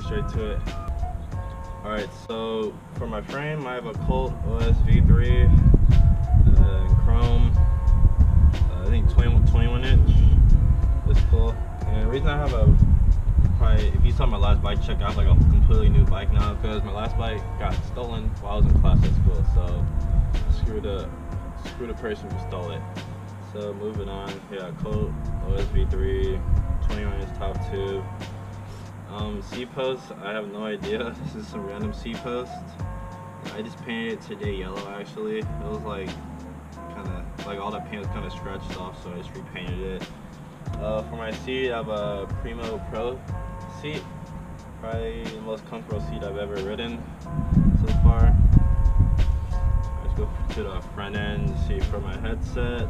straight to it. Alright, so for my frame, I have a Colt OS V3 in chrome, I think 21 inch. It's cool. And the reason I have a, probably, if you saw my last bike check, I have like a completely new bike now because my last bike got stolen while I was in class at school. So screw the person who stole it. So moving on, yeah, Colt OS V3, 21 inch top tube. C-post, I have no idea. This is some random C-post. I just painted it today yellow actually. It was like like all the paint was kind of scratched off, so I just repainted it. For my seat, I have a Primo Pro seat. Probably the most comfortable seat I've ever ridden so far. Let's go to the front end. See, for my headset,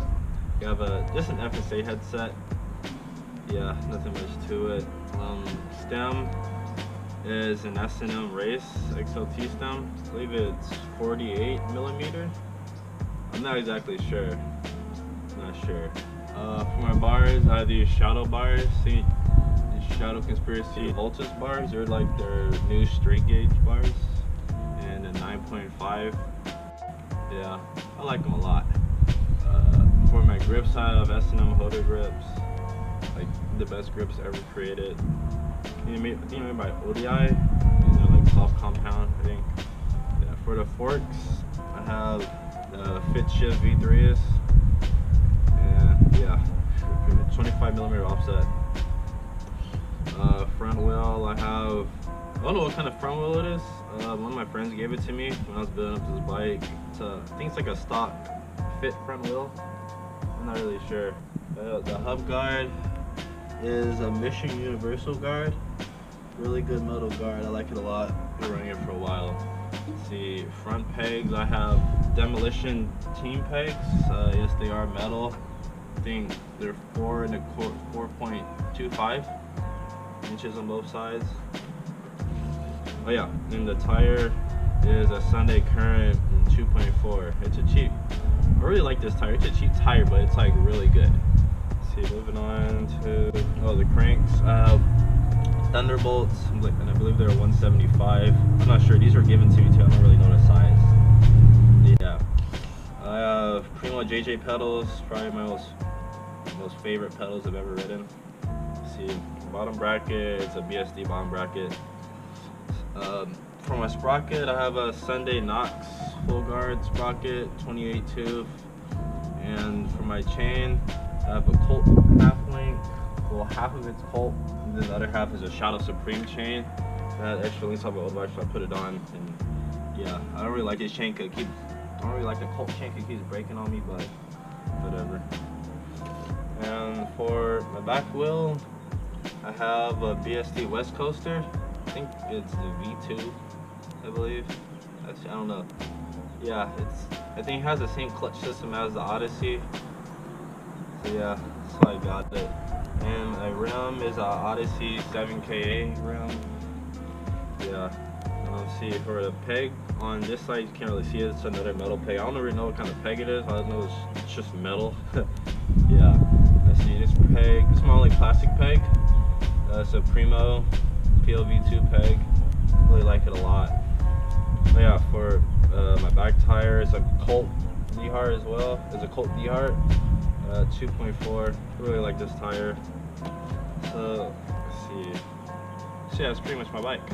you have just an FSA headset. Yeah, nothing much to it. Stem is an S&M Race XLT stem. I believe it's 48 millimeter. I'm not exactly sure. Not sure. For my bars, I have these Shadow bars. See, these Shadow Conspiracy Voltus bars. They're like their new straight gauge bars, and a 9.5. Yeah, I like them a lot. For my grips, I have S&M Holder grips. Like the best grips ever created. I think made by ODI. These are like soft compound, I think. Yeah, for the forks, I have the Fitshift V3s. And yeah, 25 millimeter offset. Front wheel, I have, I don't know what kind of front wheel it is. One of my friends gave it to me when I was building up this bike. I think it's like a stock fit front wheel. I'm not really sure. The hub guard is a Mission Universal guard. Really good metal guard. I like it a lot. Been running it for a while. Let's see, front pegs, I have Demolition team pegs. Yes, they are metal. I think they're 4.25 inches on both sides. Oh yeah, and the tire is a Sunday Current 2.4. It's a cheap. I really like this tire. It's a cheap tire, but it's like really good. Let's see, moving on to the cranks. I have Thunderbolts, and I believe they're 175. I'm not sure. These were given to me too. I don't really know the size. Yeah. I have Primo JJ pedals. Probably my most favorite pedals I've ever ridden. Let's see, bottom bracket. It's a BSD bottom bracket. For my sprocket, I have a Sunday Knox full guard sprocket, 28 tooth. And for my chain, I have a Colt half link. Well, half of it's Colt, and then the other half is a Shadow Supreme chain. That extra links on my old bike, so I put it on. And yeah, I don't really like this chain because I don't really like the Colt chain because it keeps breaking on me, but whatever. And for my back wheel, I have a BSD West Coaster. I think it's the V2, I believe. Actually, I don't know. Yeah, I think it has the same clutch system as the Odyssey. So yeah, that's why I got it. And my rim is a Odyssey 7KA rim. Yeah. Let's see, for the peg on this side, you can't really see it. It's another metal peg. I don't really know what kind of peg it is. I don't know, it's just metal. Yeah. Let's see, this peg, this is my only plastic peg. It's a Primo PLV2 peg. Really like it a lot. But yeah, for my back tire, it's a Colt D-Heart as well. It's a Colt D-Heart 2.4. Really like this tire. So let's see. So yeah, that's pretty much my bike.